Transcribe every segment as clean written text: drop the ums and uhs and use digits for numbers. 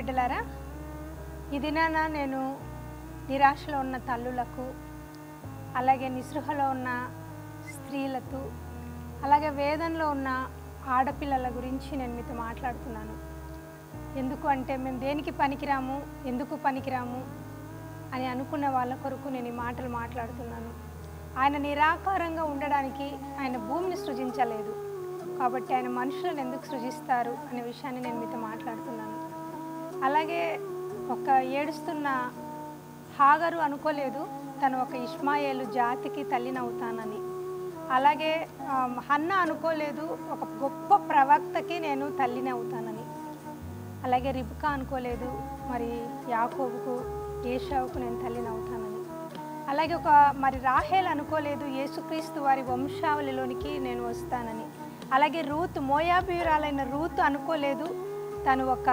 బిడ్డలారా, ఈ దినాన నేను నిరాశలో ఉన్న తల్లులకు, అలాగే నిస్పృహలో ఉన్న స్త్రీలకు, అలాగే వేదనలో ఉన్న ఆడపిల్లల గురించి నేను మీతో మాట్లాడుతున్నాను. ఎందుకు అంటే మేము దేనికి పనికిరాము, ఎందుకు పనికిరాము అని అనుకున్న వాళ్ళ కొరకు నేను ఈ మాటలు మాట్లాడుతున్నాను. ఆయన నిరాకారంగా ఉండడానికి ఆయన భూమిని సృజించలేదు, కాబట్టి ఆయన మనుషులను ఎందుకు సృజిస్తారు అనే విషయాన్ని నేను మీతో మాట్లాడుతున్నాను. అలాగే ఒక ఏడుస్తున్న హాగరు అనుకోలేదు తను ఒక ఇష్మాయేలు జాతికి తల్లినవుతానని. అలాగే హన్నా అనుకోలేదు ఒక గొప్ప ప్రవక్తకి నేను తల్లిని అవుతానని. అలాగే రిబ్కా అనుకోలేదు మరి యాకోబుకు ఏశావుకు నేను తల్లిని అవుతానని. అలాగే మరి రాహేల్ అనుకోలేదు యేసుక్రీస్తు వారి వంశావళిలోనికి నేను వస్తానని. అలాగే రూత్, మోయాబీయురాలైన రూత్ అనుకోలేదు తను ఒక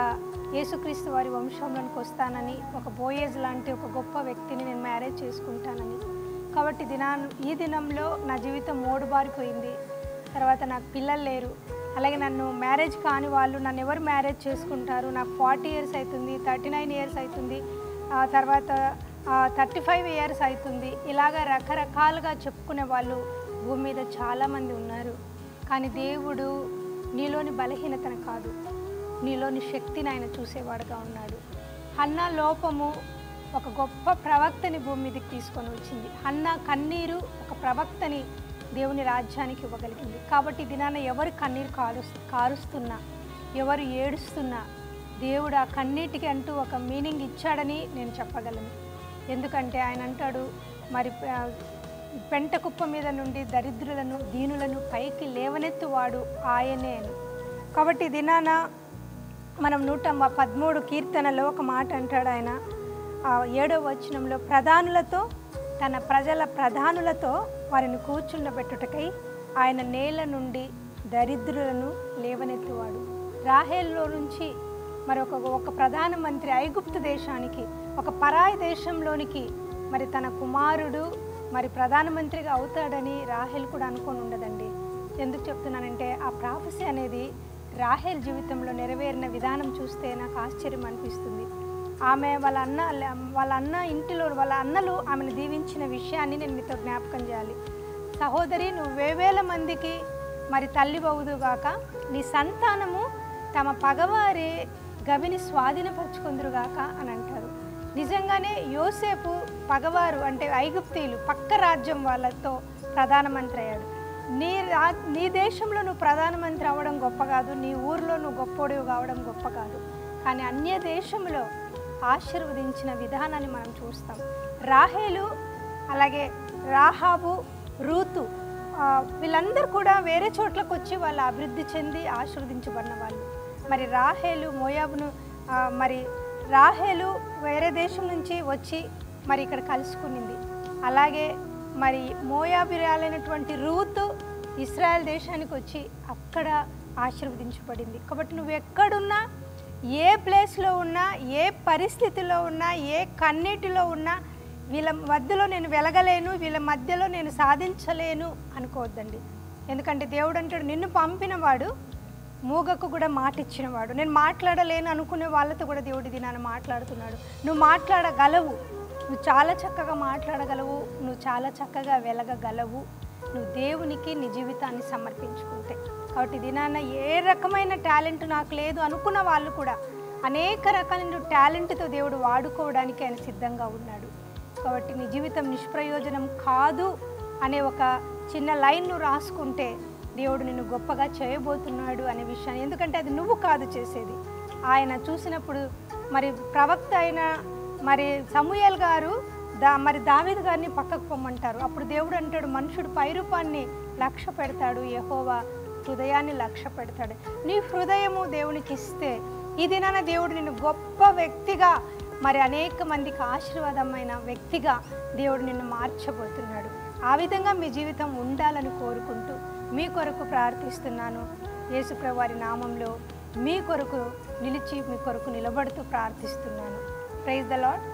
యేసుక్రీస్తు వారి వంశంలోనికి వస్తానని, ఒక బోయేజ్ లాంటి ఒక గొప్ప వ్యక్తిని నేను మ్యారేజ్ చేసుకుంటానని. కాబట్టి ఈ దినంలో నా జీవితం మోడుబారిపోయింది. తర్వాత నాకు పిల్లలు లేరు, అలాగే నన్ను మ్యారేజ్ కాని వాళ్ళు నన్ను ఎవరు మ్యారేజ్ చేసుకుంటారు, నాకు 40 years అవుతుంది, 39 years అవుతుంది, తర్వాత 35 years అవుతుంది. ఇలాగా రకరకాలుగా చెప్పుకునే వాళ్ళు భూమి మీద చాలామంది ఉన్నారు. కానీ దేవుడు నీలోని బలహీనతను కాదు, నీలోని శక్తిని ఆయన చూసేవాడుగా ఉన్నాడు. హన్నా లోపము ఒక గొప్ప ప్రవక్తని భూమి మీదకి తీసుకొని వచ్చింది. హన్నా కన్నీరు ఒక ప్రవక్తని దేవుని రాజ్యానికి ఇవ్వగలిగింది. కాబట్టి దినాన ఎవరు కన్నీరు కారుస్తున్నా, ఎవరు ఏడుస్తున్నా దేవుడు ఆ కన్నీటికి అంటూ ఒక మీనింగ్ ఇచ్చాడని నేను చెప్పగలను. ఎందుకంటే ఆయన అంటాడు, మరి పెంట కుప్ప మీద నుండి దరిద్రులను దీనులను పైకి లేవనెత్తువాడు ఆయనే అని. కాబట్టి దినాన మనం 113 కీర్తనలో ఒక మాట అంటాడు ఆయన, 7వ వచనంలో, ప్రధానులతో తన ప్రజల ప్రధానులతో వారిని కూర్చుండబెట్టుటకై ఆయన నేల నుండి దరిద్రులను లేవనెత్తువాడు. రాహేల్లో నుంచి మరి ఒక ప్రధానమంత్రి ఐగుప్తు దేశానికి, ఒక పరాయి దేశంలోనికి మరి తన కుమారుడు మరి ప్రధానమంత్రిగా అవుతాడని రాహేల్ కూడా అనుకొని ఉండదండి. ఎందుకు చెప్తున్నానంటే ఆ ప్రాఫెసీ అనేది రాహేల్ జీవితంలో నెరవేరిన విధానం చూస్తే నాకు ఆశ్చర్యం అనిపిస్తుంది. ఆమె వాళ్ళ అన్న ఇంటిలో వాళ్ళ అన్నలు ఆమెను దీవించిన విషయాన్ని నేను మీతో జ్ఞాపకం చేయాలి. సహోదరి, నువ్వు వేవేల మందికి మరి తల్లి బవుదుగాక, నీ సంతానము తమ పగవారి గవిని స్వాధీనపరుచుకుందురుగాక అని అంటారు. నిజంగానే యోసేపు పగవారు అంటే ఐగుప్తీయులు పక్క రాజ్యం వాళ్ళతో ప్రధానమంత్రి అయ్యాడు. నీ దేశంలో నువ్వు ప్రధానమంత్రి అవ్వడం గొప్ప కాదు, నీ ఊరిలో నువ్వు గొప్పోడివి కావడం గొప్ప కాదు. కానీ అన్య దేశంలో ఆశీర్వదించిన విధానాన్ని మనం చూస్తాం. రాహేలు, అలాగే రాహాబు, రూతు వీళ్ళందరూ కూడా వేరే చోట్లకు వచ్చి వాళ్ళు అభివృద్ధి చెంది ఆశీర్వదించబడిన వాళ్ళు. మరి రాహేలు మోయాబును మరి రాహేలు వేరే దేశం నుంచి వచ్చి మరి ఇక్కడ కలుసుకునింది. అలాగే మరి మోయాబీయురాలైనటువంటి రూతు ఇశ్రాయేల్ దేశానికి వచ్చి అక్కడ ఆశీర్వదించబడింది. కాబట్టి నువ్వు ఎక్కడున్నా, ఏ ప్లేస్లో ఉన్నా, ఏ పరిస్థితిలో ఉన్నా, ఏ కన్నీటిలో ఉన్నా, వీళ్ళ మధ్యలో నేను వెలగలేను, వీళ్ళ మధ్యలో నేను సాధించలేను అనుకోవద్దండి. ఎందుకంటే దేవుడు అంటాడు, నిన్ను పంపినవాడు మూగకు కూడా మాట ఇచ్చినవాడు. నేను మాట్లాడలేను అనుకునే వాళ్ళతో కూడా దేవుడి దినాన్ని మాట్లాడుతున్నాడు. నువ్వు మాట్లాడగలవు, నువ్వు చాలా చక్కగా మాట్లాడగలవు, నువ్వు చాలా చక్కగా వెలగగలవు, నువ్వు దేవునికి నీ జీవితాన్ని సమర్పించుకుంటే. కాబట్టి దినాన ఏ రకమైన టాలెంట్ నాకు లేదు అనుకున్న వాళ్ళు కూడా అనేక రకాలైన టాలెంట్తో దేవుడు వాడుకోవడానికి ఆయన సిద్ధంగా ఉన్నాడు. కాబట్టి నీ జీవితం నిష్ప్రయోజనం కాదు అనే ఒక చిన్న లైన్ నువ్వు రాసుకుంటే దేవుడు నిన్ను గొప్పగా చేయబోతున్నాడు అనే విషయాన్ని. ఎందుకంటే అది నువ్వు కాదు చేసేది, ఆయన చూసినప్పుడు మరి ప్రవక్త అయిన మరి సమూయేల్ గారు మరి దావీదు గారిని పక్కకు పొమ్మంటారు. అప్పుడు దేవుడు అంటాడు, మనుషుడు పైరూపాన్ని లక్ష్య పెడతాడు, యెహోవా హృదయాన్ని లక్ష్య పెడతాడు. నీ హృదయము దేవునికి ఇస్తే ఈ దినాన దేవుడు నిన్ను గొప్ప వ్యక్తిగా, మరి అనేక మందికి ఆశీర్వాదమైన వ్యక్తిగా దేవుడు నిన్ను మార్చబోతున్నాడు. ఆ విధంగా మీ జీవితం ఉండాలని కోరుకుంటూ మీ కొరకు ప్రార్థిస్తున్నాను. యేసుప్రభు వారి నామంలో మీ కొరకు నిలిచి మీ కొరకు నిలబడుతూ ప్రార్థిస్తున్నాను. Praise the lord.